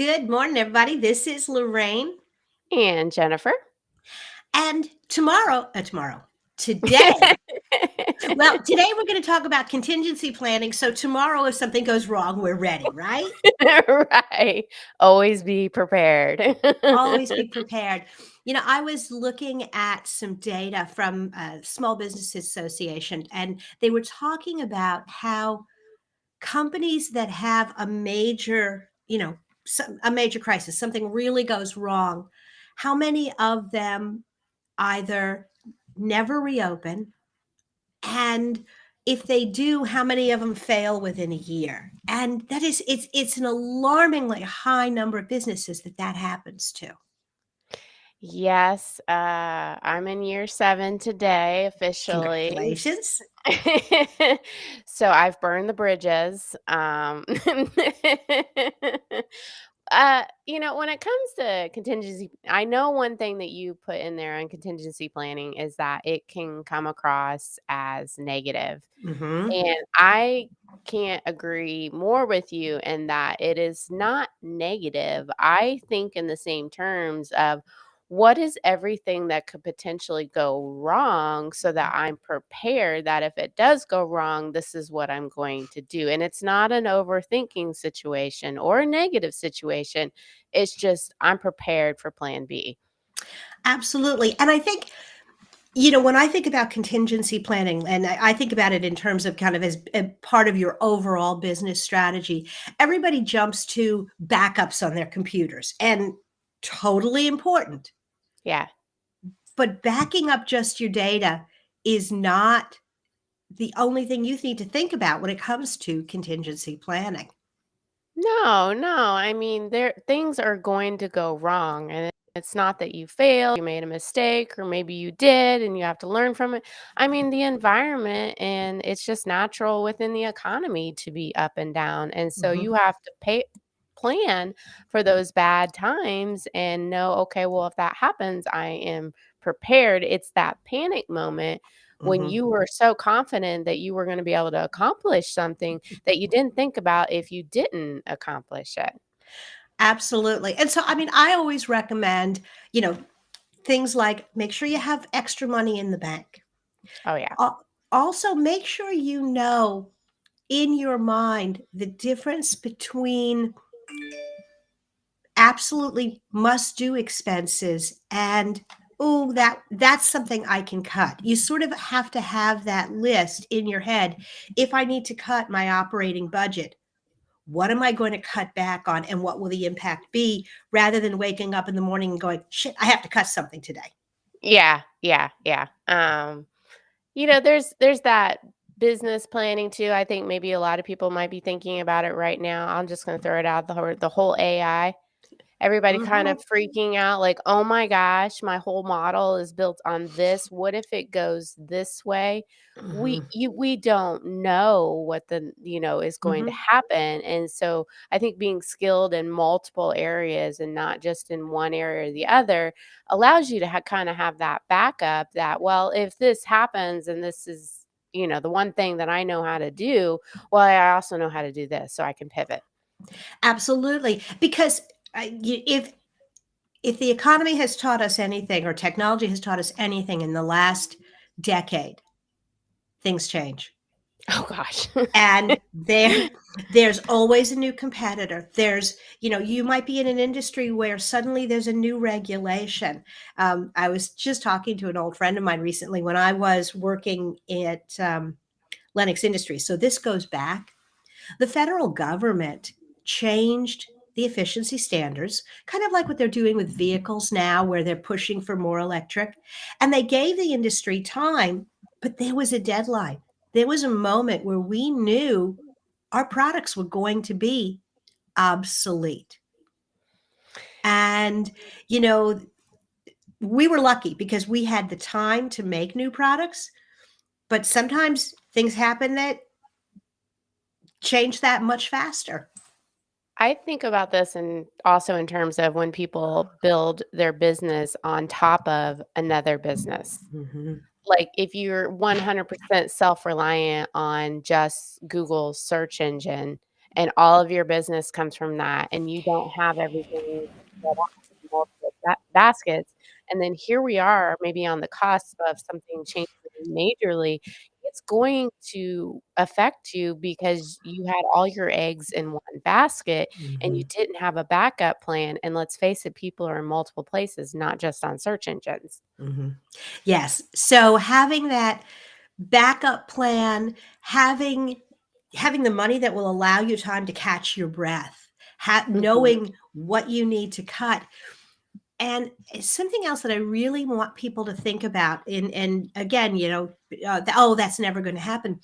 Good morning, everybody. This is Lorraine. And Jennifer. And today, today we're going to talk about contingency planning. So tomorrow, if something goes wrong, we're ready, right? Right. Always be prepared. Always be prepared. I was looking at some data from Small Business Association, and they were talking about how companies that have a major, a major crisis, something really goes wrong, how many of them either never reopen, and if they do, how many of them fail within a year? And that is it's an alarmingly high number of businesses that happens to. Yes, I'm in year 7 today officially. Congratulations. So I've burned the bridges. When it comes to contingency, I know one thing that you put in there on contingency planning is that it can come across as negative. Mhm. And I can't agree more with you in that it is not negative. I think in the same terms of what is everything that could potentially go wrong so that I'm prepared that if it does go wrong, this is what I'm going to do. And it's not an overthinking situation or a negative situation. It's just I'm prepared for plan B. Absolutely. And I think, when I think about contingency planning, and I think about it in terms of kind of as a part of your overall business strategy, everybody jumps to backups on their computers, and totally important. Yeah. But backing up just your data is not the only thing you need to think about when it comes to contingency planning. No, no. I mean, there things are going to go wrong, and it's not that you failed, you made a mistake, or maybe you did and you have to learn from it. I mean, the environment and it's just natural within the economy to be up and down. And so Mhm, you have to plan for those bad times and know, okay, well, if that happens, I am prepared. It's that panic moment when mhm. you were so confident that you were going to be able to accomplish something that you didn't think about if you didn't accomplish it. Absolutely. And so, I mean, I always recommend, you know, things like make sure you have extra money in the bank. Oh, yeah. Also, make sure you know in your mind the difference between absolutely must do expenses and, oh, that's something I can cut. You sort of have to have that list in your head. If I need to cut my operating budget, what am I going to cut back on and what will the impact be, rather than waking up in the morning and going, shit, I have to cut something today. Yeah, yeah, yeah. There's that business planning too. I think maybe a lot of people might be thinking about it right now. I'm just going to throw it out the whole AI. Everybody kind of Mhm, freaking out like, "Oh my gosh, my whole model is built on this. What if it goes this way?" mhm, We don't know what is going to mhm. happen. And so I think being skilled in multiple areas and not just in one area or the other allows you to kind of have that backup that, well, if this happens and this is, the one thing that I know how to do, well, I also know how to do this so I can pivot. Absolutely, because if the economy has taught us anything, or technology has taught us anything in the last decade, things change. Oh gosh. And there's always a new competitor. You might be in an industry where suddenly there's a new regulation. I was just talking to an old friend of mine recently when I was working at Lennox Industries. So this goes back. The federal government changed the efficiency standards, kind of like what they're doing with vehicles now, where they're pushing for more electric. And they gave the industry time, but there was a deadline. There was a moment where we knew our products were going to be obsolete. And, you know, we were lucky because we had the time to make new products, but sometimes things happen that change that much faster. I think about this and also in terms of when people build their business on top of another business. Mhm. Like if you're 100% self-reliant on just Google's search engine and all of your business comes from that, and you don't have everything spread out in multiple baskets, and then here we are maybe on the cusp of something changing majorly, it's going to affect you because you had all your eggs in one basket and you Mhm, didn't have a backup plan, and let's face it, people are in multiple places, not just on search engines. mhm. Yes, so having that backup plan, having the money that will allow you time to catch your breath, Mhm. knowing what you need to cut. And something else that I really want people to think about, and again, oh, that's never going to happen,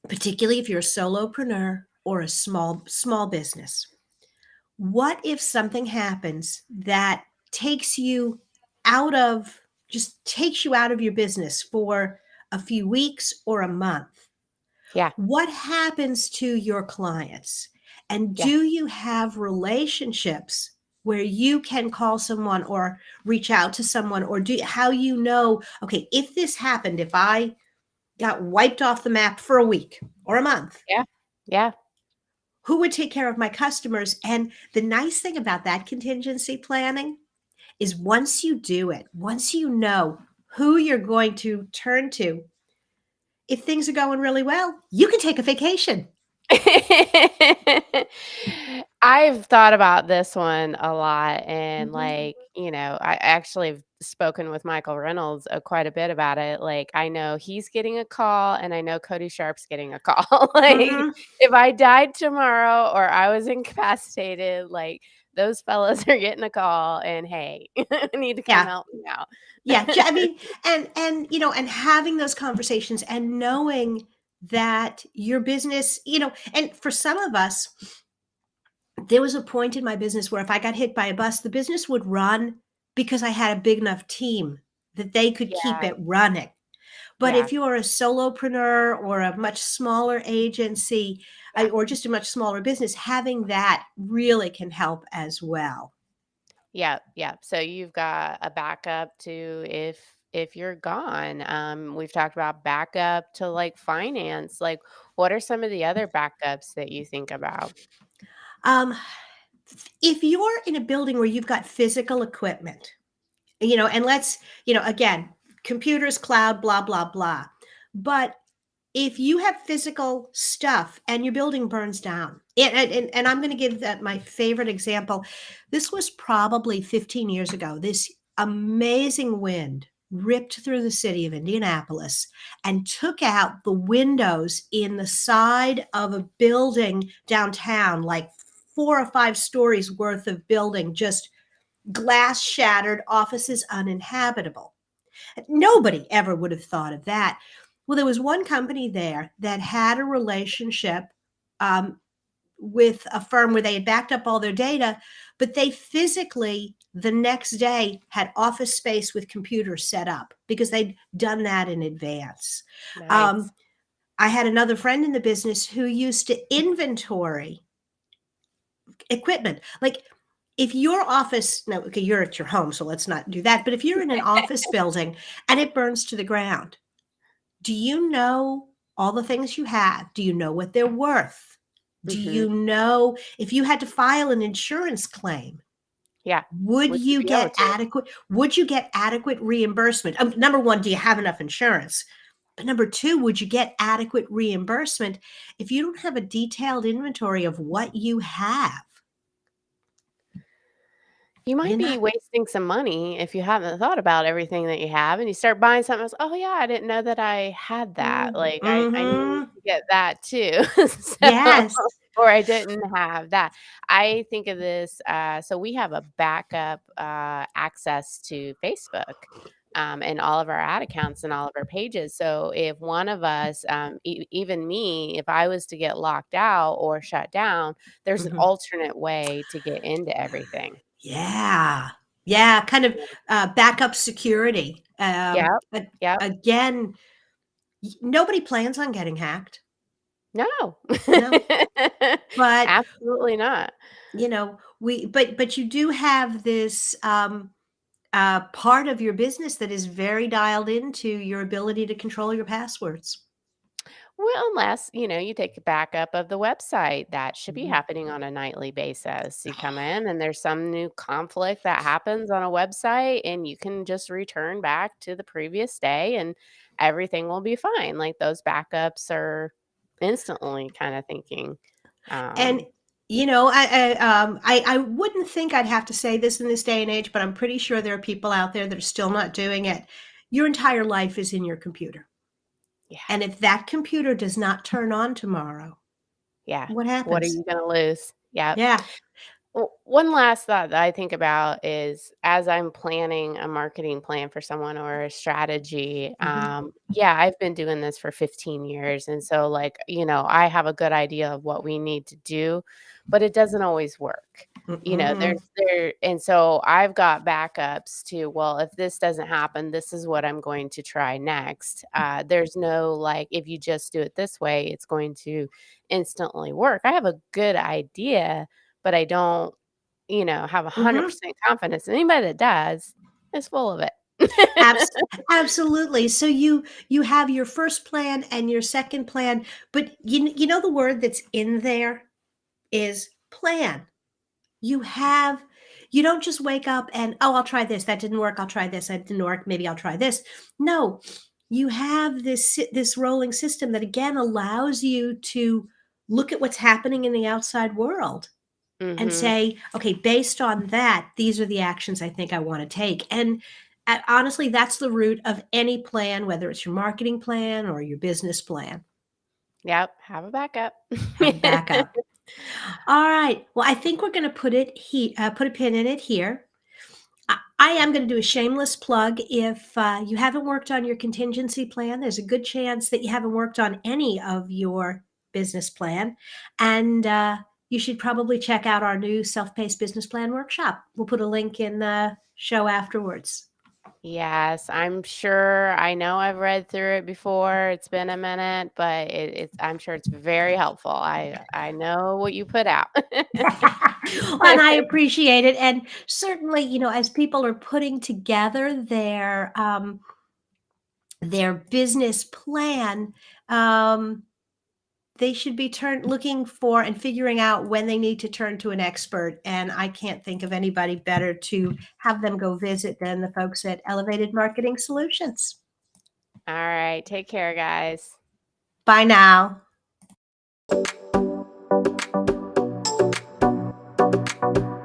particularly if you're a solopreneur or a small business. What if something happens that takes you out of takes you out of your business for a few weeks or a month? Yeah, What happens to your clients? And yeah. do you have relationships where you can call someone or reach out to someone, or how okay, if this happened, if I got wiped off the map for a week or a month, Yeah. Yeah. who would take care of my customers? And the nice thing about that contingency planning is once you do it, once you know who you're going to turn to, if things are going really well, you can take a vacation. I've thought about this one a lot and, Mhm. like, I actually have spoken with Michael Reynolds, quite a bit about it, like, I know he's getting a call, and I know Cody Sharp's getting a call, like, Mhm. if I died tomorrow or I was incapacitated, like, those fellas are getting a call and, "Hey, I need to come Yeah. help me out." Yeah. I mean, and having those conversations and knowing that your business, and for some of us, there was a point in my business where if I got hit by a bus, the business would run because I had a big enough team that they could keep Yeah, it running. But yeah. if you're a solopreneur or a much smaller agency, Yeah. or just a much smaller business, having that really can help as well. Yeah, yeah. So you've got a backup to if you're gone. We've talked about backup to like finance. Like, what are some of the other backups that you think about? Um, if you're in a building where you've got physical equipment, and again, computers, cloud, blah, blah, blah. But if you have physical stuff and your building burns down, and I'm going to give that my favorite example. This was probably 15 years ago. This amazing wind ripped through the city of Indianapolis and took out the windows in the side of a building downtown, like 4 or 5 stories worth of building, just glass shattered, offices uninhabitable. Nobody ever would have thought of that. Well, there was one company there that had a relationship um, with a firm where they had backed up all their data, but they physically the next day had office space with computers set up because they'd done that in advance. Nice. Um, I had another friend in the business who used to inventory equipment. Like if your office, no, okay, you're at your home, so let's not do that. But if you're in an office building and it burns to the ground, do you know all the things you have? Do you know what they're worth? Do Hmm. you know if you had to file an insurance claim, Yeah. would Would you you be able get to? adequate would you get adequate reimbursement? Number 1, do you have enough insurance? But number 2, would you get adequate reimbursement if you don't have a detailed inventory of what you have? You might You're be not. wasting some money if you haven't thought about everything that you have and you start buying something else. Oh yeah, I didn't know that I had that. Like I need Mhm. to get that too. So Yes. or I didn't have that. I think of this so we have a backup access to Facebook. And all of our ad accounts and all of our pages. So if one of us, even me, if I was to get locked out or shut down, there's an Mhm. alternate way to get into everything. Yeah. Yeah, kind of, backup security. Yep, But yep. again, nobody plans on getting hacked. No. No. But, Absolutely not. but you do have this, part of your business that is very dialed into your ability to control your passwords. Well, unless, you take a backup of the website, that should be Mhm. happening on a nightly basis. You come in and there's some new conflict that happens on a website, and you can just return back to the previous day and everything will be fine. Like those backups are instantly kind of thinking. And, Um, I wouldn't think I'd have to say this in this day and age, but I'm pretty sure there are people out there that are still not doing it. Your entire life is in your computer, yeah. and if that computer does not turn on tomorrow, Yeah. what What are happens? you going to lose? Yeah. Yeah. Well, one last thought that I think about is as I'm planning a marketing plan for someone or a strategy, Mhm. yeah, I've been doing this for 15 years. And so, like, I have a good idea of what we need to do, but it doesn't always work. Mm-mm. And so I've got backups to, well, if this doesn't happen, this is what I'm going to try next. There's no like, if you just do it this way, it's going to instantly work. I have a good idea, but I don't, have Mhm. 100% confidence. Anybody that does is full of it. Abs Absolutely. So you have your first plan and your second plan, but you know the word that's in there is plan. You have you don't just wake up and, "Oh, I'll try this. That didn't work. I'll try this. That didn't work. Maybe I'll try this." No, you have this rolling system that again allows you to look at what's happening in the outside world and Mhm. say, "Okay, based on that, these are the actions I think I wanna take." And, honestly, that's the root of any plan, whether it's your marketing plan or your business plan. Yep, have a backup. Have a backup. Alright, well, I think we're gonna put a pin in it here. I am gonna do a shameless plug. If, you haven't worked on your contingency plan, there's a good chance that you haven't worked on any of your business plan, and, you should probably check out our new self-paced business plan workshop. We'll put a link in the show afterwards. Yes, I'm sure. I know I've read through it before. It's been a minute, but I'm sure it's very helpful. I know what you put out. And I appreciate it, and certainly, as people are putting together their business plan, um, they should be looking for and figuring out when they need to turn to an expert, and I can't think of anybody better to have them go visit than the folks at Elevated Marketing Solutions. All right, take care, guys. Bye now.